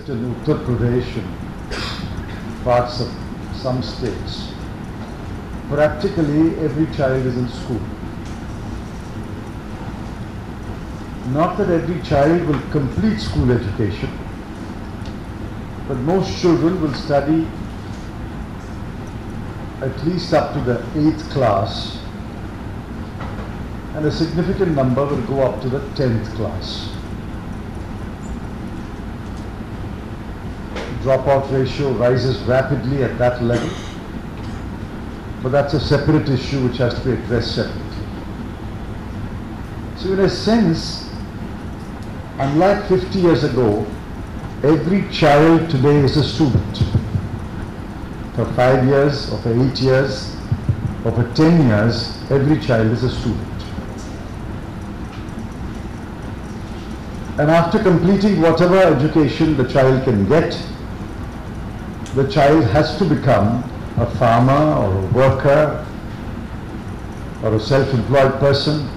except in Uttar Pradesh and parts of some states, practically every child is in school. Not that every child will complete school education, but most children will study at least up to the 8th class, and a significant number will go up to the 10th class. Dropout ratio rises rapidly at that level, but that's a separate issue which has to be addressed separately. So in a sense, unlike 50 years ago, every child today is a student. For 5 years, or for 8 years, or for 10 years, every child is a student. And after completing whatever education the child can get, the child has to become a farmer or a worker or a self-employed person.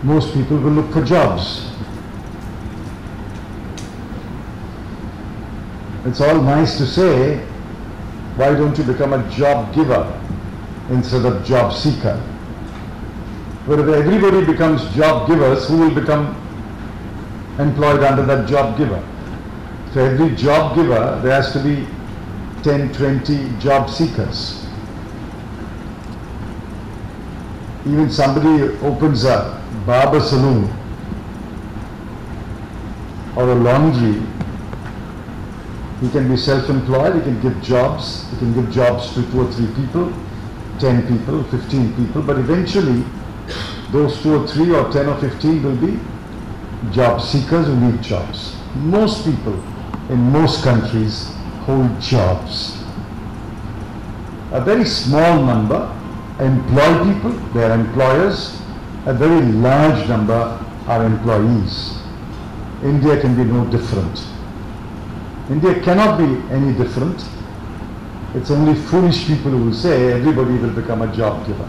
Most people will look for jobs. It's all nice to say, why don't you become a job giver instead of job seeker? But if everybody becomes job givers, who will become employed under that job giver? For every job giver, there has to be 10, 20 job seekers. Even somebody opens a barber saloon or a laundry, he can be self-employed, he can give jobs, he can give jobs to 2 or 3 people, 10 people, 15 people, but eventually those 2 or 3 or 10 or 15 will be job seekers who need jobs. Most people in most countries hold jobs. A very small number employ people, they are employers. A very large number are employees. India can be no different. India cannot be any different. It's only foolish people who will say everybody will become a job giver.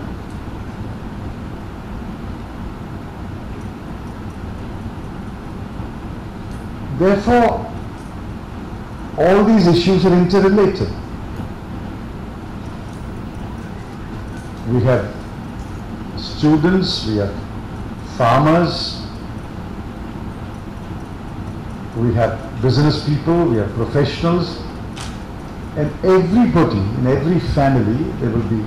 Therefore, all these issues are interrelated. We have students, we have farmers, we have business people, we have professionals, and everybody, in every family, there will be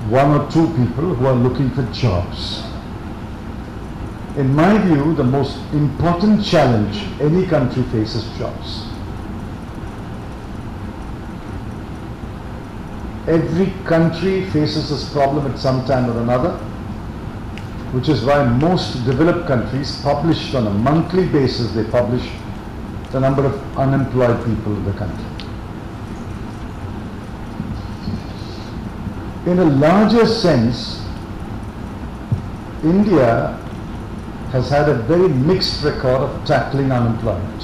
1 or 2 people who are looking for jobs. In my view, the most important challenge any country faces jobs. Every country faces this problem at some time or another, which is why most developed countries publish on a monthly basis, they publish the number of unemployed people in the country. In a larger sense, India has had a very mixed record of tackling unemployment.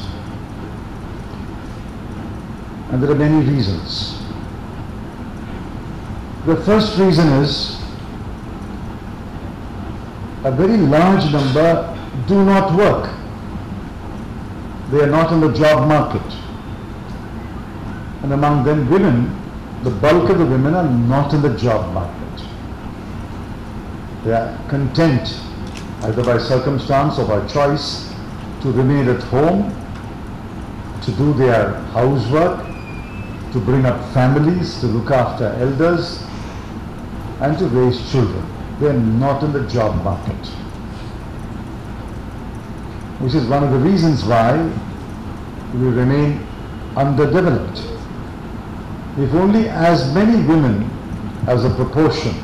And there are many reasons. The first reason is a very large number do not work. They are not in the job market. And among them women, the bulk of the women are not in the job market. They are content, either by circumstance or by choice, to remain at home, to do their housework, to bring up families, to look after elders, and to raise children. They are not in the job market. Which is one of the reasons why we remain underdeveloped. If only as many women as a proportion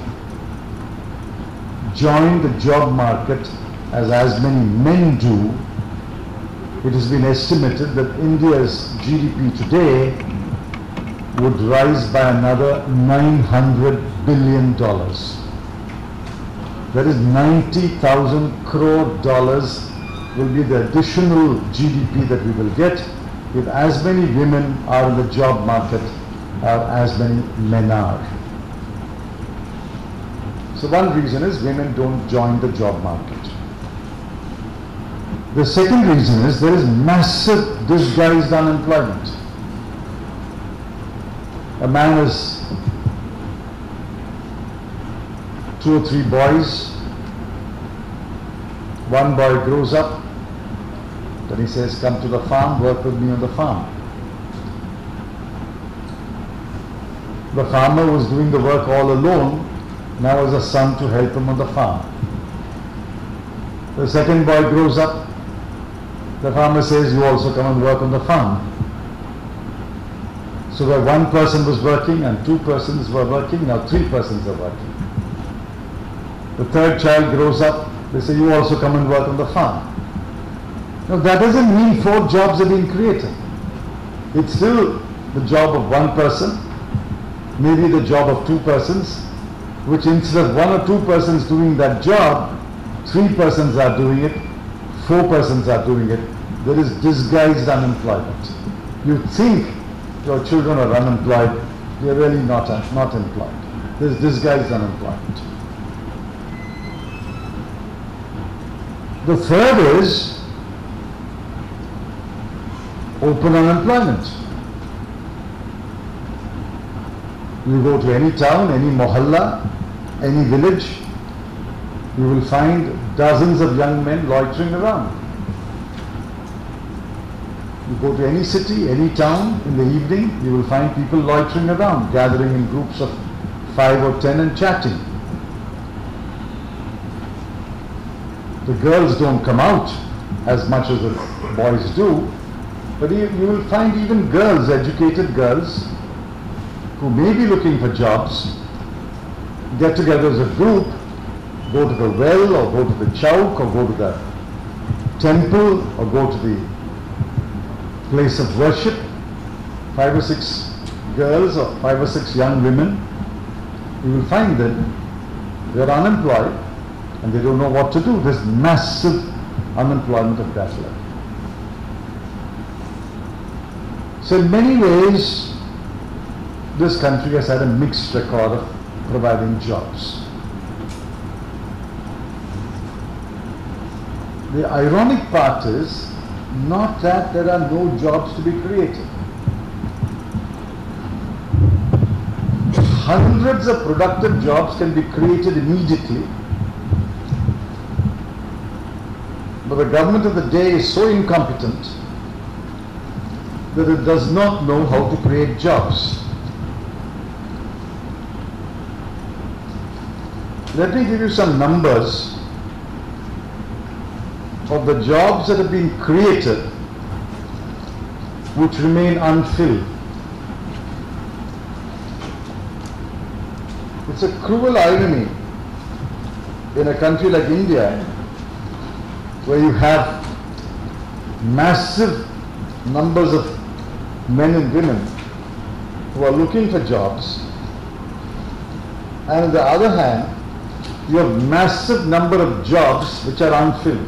join the job market as many men do, it has been estimated that India's GDP today would rise by another $900 billion. That is 90,000 crore dollars will be the additional GDP that we will get if as many women are in the job market as many men are. So one reason is women don't join the job market. The second reason is there is massive disguised unemployment. A man has 2 or 3 boys. One boy grows up, then he says, come to the farm, work with me on the farm. The farmer was doing the work all alone, now has a son to help him on the farm. The second boy grows up, the farmer says, you also come and work on the farm. So where one person was working and 2 persons were working, now 3 persons are working. The third child grows up, they say, you also come and work on the farm. Now that doesn't mean 4 jobs are being created. It's still the job of 1 person, maybe the job of 2 persons, which instead of 1 or 2 persons doing that job, 3 persons are doing it, 4 persons are doing it. There is disguised unemployment. You think your children are unemployed, they are really not employed. There is disguised unemployment. The third is open unemployment. You go to any town, any mohalla, any village, you will find dozens of young men loitering around. You go to any city, any town, in the evening, you will find people loitering around, gathering in groups of 5 or 10 and chatting. The girls don't come out as much as the boys do, but you will find even girls, educated girls, who may be looking for jobs, get together as a group, go to the well or go to the chowk or go to the temple or go to the place of worship. 5 or 6 girls or 5 or 6 young women, you will find them, they are unemployed and they don't know what to do. There's massive unemployment of that level. So in many ways, this country has had a mixed record of providing jobs. The ironic part is not that there are no jobs to be created. Hundreds of productive jobs can be created immediately, but the government of the day is so incompetent that it does not know how to create jobs. Let me give you some numbers of the jobs that have been created which remain unfilled. It's a cruel irony in a country like India, where you have massive numbers of men and women who are looking for jobs, and on the other hand, you have massive number of jobs which are unfilled.